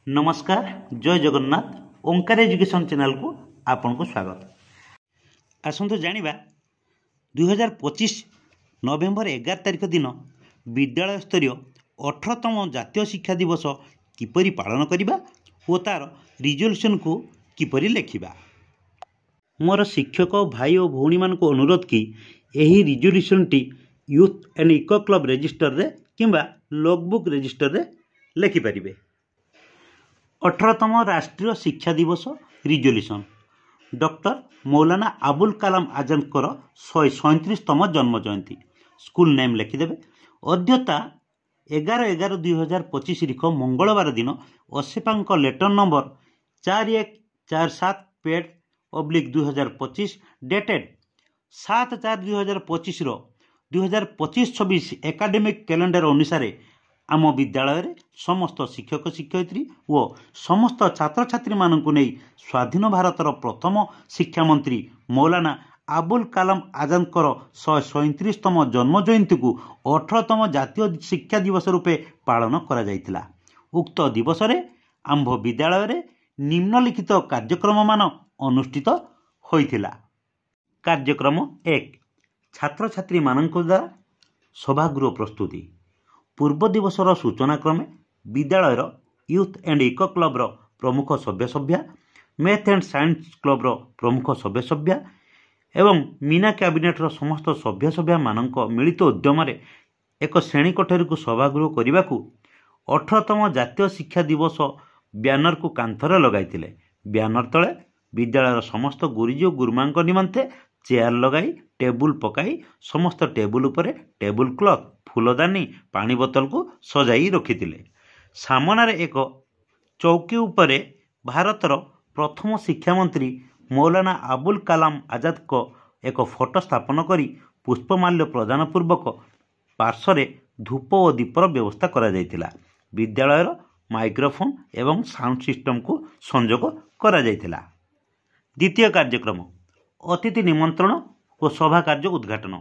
नमस्कार, जय जगन्नाथ। ओंकार education channel को आपन को स्वागत। आसतु जानिबा 2025 नवेम्बर 11 तारिख दिन विद्यालय स्तरीय 18तम जातीय शिक्षा दिवस किपरि पालन करिबा ओ तार रिजोल्यूशन को किपरि लेखिबा। मोर शिक्षक भाई और भौणी मान को अनुरोध कि एही रिजोल्यूशन टी youth and eco club register रे किंबा लॉगबुक रजिस्टर रे लेखि परिबे। 18तम राष्ट्रीय शिक्षा दिवस रिजोल्यूशन डॉक्टर मौलाना अबुल कलाम आजाद 137तम जन्म जयंती। School name लिखिदेवे। अद्यता 11/11/2025 तारीख मंगलवार दिन असेपा लेटर नंबर 4147 पेड /2025 डेटेड 7/4/2025 2025-26 एकाडेमिक कैलेंडर अनुसार आम विद्यालय रे समस्त शिक्षक शिक्षयित्री और समस्त छात्र छात्री मानक नहीं स्वाधीन भारतर प्रथम शिक्षा मंत्री मौलाना अबुल कलाम आजाद 137तम जन्म जयंती को 18तम जातीय शिक्षा दिवस रूपे पालन करा जायतिला। उक्त दिवस रे आंभ विद्यालय रे निम्नलिखित कार्यक्रम मान अनुष्ठित होइतिला। कार्यक्रम 1 छात्र छात्री मानक द्वारा सभागृह प्रस्तुति। पूर्व दिवसर सूचना क्रमे विद्यालयर यूथ एंड इको क्लब प्रमुख सभ्य सभ्या, मैथ एंड साइंस क्लब प्रमुख सभ्य सभ्या एवं मीना कैबिनेटर समस्त सभ्य सभ्या मानक मिलित उद्यम एक श्रेणी कोठरी को सभागृह करने को 18तम जातीय शिक्षा दिवस ब्यानर को कांथरे लगाई। ब्यानर तले विद्यालयर समस्त गुरुजी और गुरुमा निमंते चेयर लगाई टेबुल पकाई समस्त टेबुल उपरे टेबुल क्लॉथ फूलदानी पानी बोतल को सजाई रखिथिले। सामनारे एक चौकी उपरे भारतर प्रथम शिक्षा मंत्री मौलाना अबुल कलाम आजाद को एक फोटो स्थापन करी पुष्पमाल्य प्रदान पूर्वक पार्श्व धूप और दीपर व्यवस्था करा जायतिला। विद्यालयर माइक्रोफोन एवं साउंड सिस्टम को संयोग करा जायतिला। द्वितीय कार्यक्रम अतिथि निमंत्रण और सभा कार्य उद्घाटन।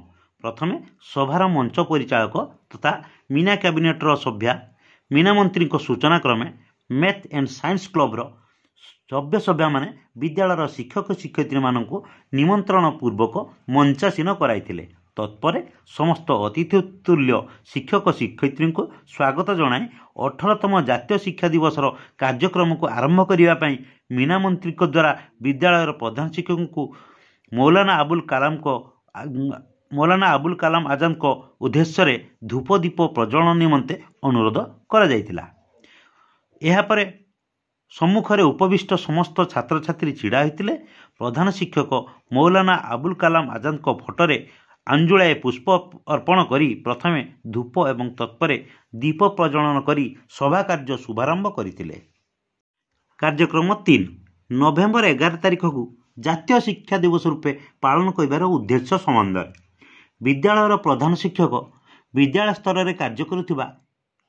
प्रथमे सभार मंच परिचालक तथा मीना कैबिनेटर सभ्या मीना मंत्री सूचना क्रमे मैथ एंड साइंस क्लब सभ्य सभ्या माने विद्यालयर शिक्षक शिक्षयित्री मानक निमंत्रण पूर्वक मंचासीन कराइथिले। तत्पर समस्त अतिथि तुल्य शिक्षक शिक्षयित्री को स्वागत जनाई 18तम जातीय शिक्षा दिवस कार्यक्रम को आरंभ करने मीना मंत्री द्वारा विद्यालयर प्रधान शिक्षक को मौलाना अबुल कलाम आजाद को उद्देश्य रे धूप दीप प्रज्वलन निमंते अनुरोध करा जायतिला। एहा परे सम्मुखरे उपविष्ट समस्त छात्र छात्री छिड़ा होइतिले। प्रधान शिक्षक मौलाना अबुल कलाम आजाद को फोटोरे अंजुलाए पुष्प अर्पण करी प्रथमे धूप एवं तत्परे दीप प्रज्वलन करी सभा कार्य शुभारंभ करथिले। कार्यक्रम 3 नवेम्बर 11 तारिख को जातीय शिक्षा दिवस रूपे पालन करिबार उद्देश्य समन्वय। विद्यालयर प्रधान शिक्षक विद्यालय स्तर में कार्य करुवा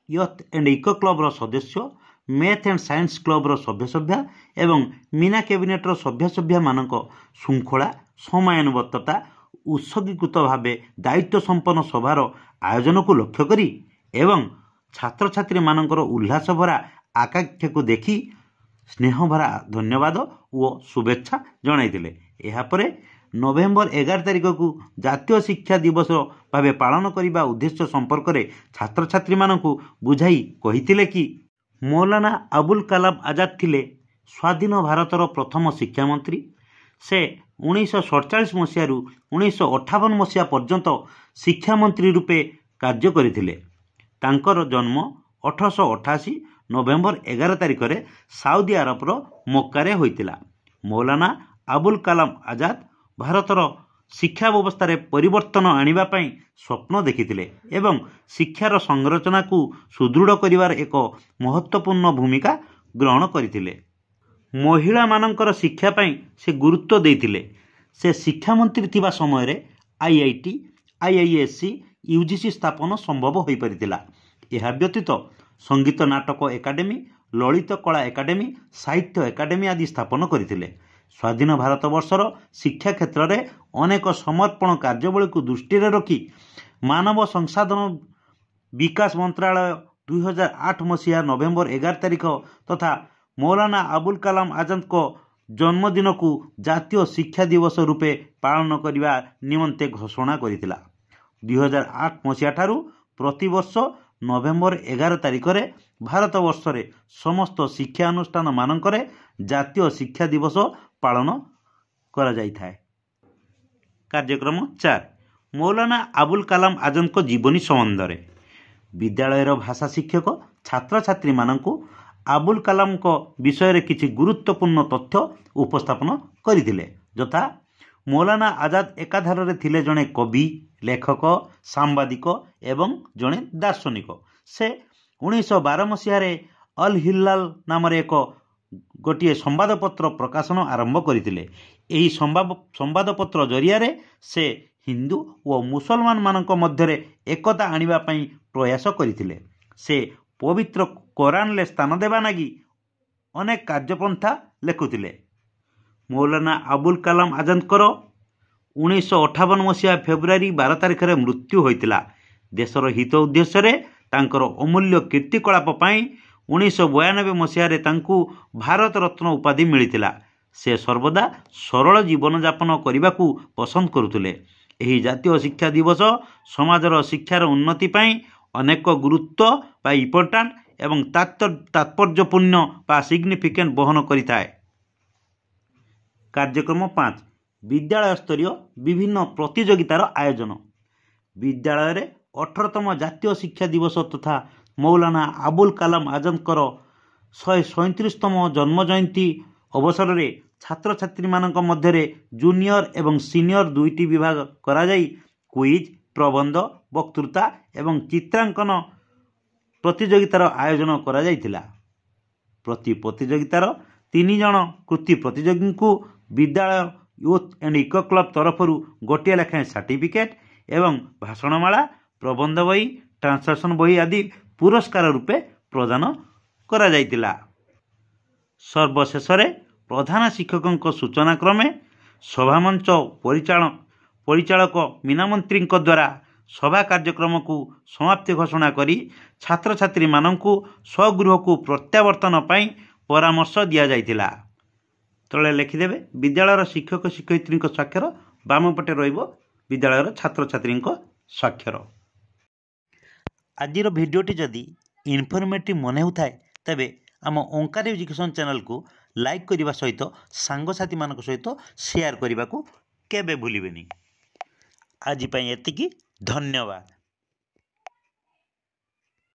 यूथ एंड इको क्लब सदस्य मैथ एंड साइंस क्लब सभ्य सभ्या एवं मीना कैबिनेटर सभ्य सभ्या मानक श्रृंखला समयानुबद्धता उत्सर्गीकृत भाव दायित्व संपन्न सभार आयोजन को लक्ष्य करी एवं छात्र छात्री मानकर उल्लास भरा आकांक्षा को देखी स्नेह भरा धन्यवाद और शुभेच्छा जनाइथिले। एहा परे नवेम्बर 11 तारिख को जातीय शिक्षा दिवस भाव पालन करने उद्देश्य संपर्क में छात्र छात्री मानक बुझाई कहिथिले कि मौलाना अबुल कलाम आजाद थिले स्वाधीन भारतर प्रथम शिक्षा मंत्री। से 1947 मसीह 1958 मसीहा पर्यंत शिक्षा मंत्री रूपे कार्य करथिले। तांकर जन्म 1888 नवेम्बर 11 तारिख रे साउदी अरबर मक्कारे होइतिला। मौलाना अबुल कलाम आजाद भारतर शिक्षा व्यवस्था रे परिवर्तन आनिबा पई स्वप्न देखिथिले एवं शिक्षार संरचना को सुदृढ़ करिवार एक महत्वपूर्ण भूमिका ग्रहण करथिले। महिला मानकर शिक्षा पई से गुरुत्व देथिले। से शिक्षा मंत्री थिबा समय रे आईआईटी आईआईएससी यूजीसी स्थापन संभव होई परितिला। एहा व्यतीत संगीत नाटक एकाडेमी ललित कला एकाडेमी साहित्य एकाडेमी आदि स्थापन करथिले। स्वाधीन भारत वर्षर शिक्षा क्षेत्र में अनेक समर्पण कार्यावली को दृष्टि रखी मानव संसाधन विकास मंत्रालय 2008 ମସିହା ନଭେମ୍ବର 11 ତାରିଖ ତଥା ମୌଲାନା ଆବୁଲ କାଲାମ ଆଜାଦଙ୍କ ଜନ୍ମଦିନକୁ ଜାତୀୟ ଶିକ୍ଷା ଦିବସ ରୂପେ ପାଳନ କରିବା ନିମନ୍ତେ ଘୋଷଣା କରିଥିଲା। 2008 ମସିହା ଠାରୁ ପ୍ରତିବର୍ଷ ନଭେମ୍ବର 11 ତାରିଖରେ ଭାରତବର୍ଷରେ ସମସ୍ତ ଶିକ୍ଷାନୁଷ୍ଠାନମାନଙ୍କରେ ଜାତୀୟ ଶିକ୍ଷା ଦିବସ ପାଳନ କରାଯାଇଥାଏ। କାର୍ଯ୍ୟକ୍ରମ 4 ମୌଲାନା ଆବୁଲ କାଲାମ ଆଜାଦଙ୍କ ଜୀବନୀ ସମ୍ବନ୍ଧରେ ବିଦ୍ୟାଳୟର ଭାଷା ଶିକ୍ଷକ ଛାତ୍ରଛାତ୍ରୀମାନଙ୍କୁ ଆବୁଲ କାଲାମଙ୍କ ବିଷୟରେ କିଛି ଗୁରୁତ୍ୱପୂର୍ଣ୍ଣ ତଥ୍ୟ ଉପସ୍ଥାପନ କରିଥିଲେ। ଯଥା ମୌଲାନା ଆଜାଦ ଏକାଧାରରେ ଥିଲେ ଜଣେ କବି, ଲେଖକ, ସାମ୍ବାଦିକ ଏବଂ ଜଣେ ଦାର୍ଶନିକ। ସେ 1912 ମସିହାରେ ଅଲ୍ ହିଲାଲ ନାମରେ ଗୋଟିଏ ସମ୍ବାଦପତ୍ର ପ୍ରକାଶନ ଆରମ୍ଭ କରିଥିଲେ। ଏହି ସମ୍ବାଦପତ୍ର ଜରିଆରେ ସେ ହିନ୍ଦୁ ଓ ମୁସଲମାନମାନଙ୍କ ମଧ୍ୟରେ ଏକତା ଆଣିବା ପାଇଁ ପ୍ରୟାସ କରିଥିଲେ। ସେ ପବିତ୍ର କୋରାନରେ ସ୍ଥାନ ଦେବା ଲାଗି ଅନେକ କାର୍ଯ୍ୟପନ୍ଥା ଲେଖୁଥିଲେ। ମୌଲାନା ଆବୁଲ କାଲାମ ଆଜାଦଙ୍କର 1958 ମସିହା ଫେବୃଆରୀ 12 ତାରିଖରେ ମୃତ୍ୟୁ ହୋଇଥିଲା। ଦେଶର ହିତ ଉଦ୍ଦେଶ୍ୟରେ ତାଙ୍କର ଅମୂଲ୍ୟ କୀର୍ତ୍ତିକଳାପ ପାଇଁ 1992 ମସିହାରେ ତାଙ୍କୁ ଭାରତ ରତ୍ନ ଉପାଧି ମିଳିଥିଲା। ସେ ସର୍ବଦା ସରଳ ଜୀବନଯାପନ କରିବାକୁ ପସନ୍ଦ କରୁଥିଲେ। ଏହି ଜାତୀୟ ଶିକ୍ଷା ଦିବସ ସମାଜର ଶିକ୍ଷାର ଉନ୍ନତି ପାଇଁ ଅନେକ ଗୁରୁତ୍ୱ ବା ଇମ୍ପୋର୍ଟାଣ୍ଟ ଏବଂ ତାତ୍ପର୍ଯ୍ୟପୂର୍ଣ୍ଣ ବା ସିଗ୍ନିଫିକେଣ୍ଟ ବହନ କରିଥାଏ। କାର୍ଯ୍ୟକ୍ରମ 5 ବିଦ୍ୟାଳୟ ସ୍ତରୀୟ ବିଭିନ୍ନ ପ୍ରତିଯୋଗିତାର ଆୟୋଜନ। ବିଦ୍ୟାଳୟରେ 18ତମ ଜାତୀୟ ଶିକ୍ଷା ଦିବସ ତଥା ମୌଲାନା ଆବୁଲ କାଲାମ ଆଜାଦଙ୍କର 137ତମ ଜନ୍ମ ଜୟନ୍ତୀ ଅବସରରେ ଛାତ୍ରଛାତ୍ରୀମାନଙ୍କ ମଧ୍ୟରେ ଜୁନିୟର ଏବଂ ସିନିୟର ଦୁଇଟି ବିଭାଗ କରାଯାଇ କୁଇଜ୍, ପ୍ରବନ୍ଧ, ବକ୍ତୃତା ଏବଂ ଚିତ୍ରାଙ୍କନ ପ୍ରତିଯୋଗିତାର ଆୟୋଜନ କରାଯାଇଥିଲା। ପ୍ରତି ପ୍ରତିଯୋଗିତାର 3 ଜଣ କୃତି ପ୍ରତିଯୋଗୀଙ୍କୁ ବିଦ୍ୟାଳୟ ୟୁଥ୍ ଆଣ୍ଡ ଇକୋ କ୍ଲବ ତରଫରୁ ଗୋଟିଏ ଲେଖାଏଁ ସାର୍ଟିଫିକେଟ୍ ଏବଂ ଭାଷଣମାଳା, ପ୍ରବନ୍ଧ ବହି, ଟ୍ରାନ୍ସଲେସନ ବହି ଆଦି ପୁରସ୍କାର ରୂପେ ପ୍ରଦାନ କରାଯାଇଥିଲା। ସର୍ବଶେଷରେ ପ୍ରଧାନ ଶିକ୍ଷକଙ୍କ ସୂଚନା କ୍ରମେ ସଭାମଞ୍ଚ ପରିଚାଳକ ମୀନାମନ୍ତ୍ରୀଙ୍କ ଦ୍ୱାରା ସଭା କାର୍ଯ୍ୟକ୍ରମକୁ ସମାପ୍ତି ଘୋଷଣା କରି ଛାତ୍ରଛାତ୍ରୀମାନଙ୍କୁ ସ୍ୱଗୃହକୁ ପ୍ରତ୍ୟାବର୍ତ୍ତନ ପାଇଁ ପରାମର୍ଶ ଦିଆଯାଇଥିଲା। ତଳେ ଲେଖିଦେବେ ବିଦ୍ୟାଳୟର ଶିକ୍ଷକ ଶିକ୍ଷୟିତ୍ରୀଙ୍କ ସ୍ୱାକ୍ଷର, ବାମ ପଟେ ରହିବ ବିଦ୍ୟାଳୟର ଛାତ୍ରଛାତ୍ରୀଙ୍କ ସ୍ୱାକ୍ଷର। ଆଜିର ଭିଡ଼ିଓଟି ଯଦି ଇନଫର୍ମେଟିଭ୍ ମନେ ହେଉଥାଏ ତେବେ ଆମ ଓଙ୍କାର ଏଜୁକେସନ୍ ଚ୍ୟାନେଲକୁ ଲାଇକ୍ କରିବା ସହିତ ସାଙ୍ଗସାଥିମାନଙ୍କ ସହିତ ସେୟାର କରିବାକୁ କେବେ ଭୁଲିବେନି। ଆଜି ପାଇଁ ଏତିକି, ଧନ୍ୟବାଦ।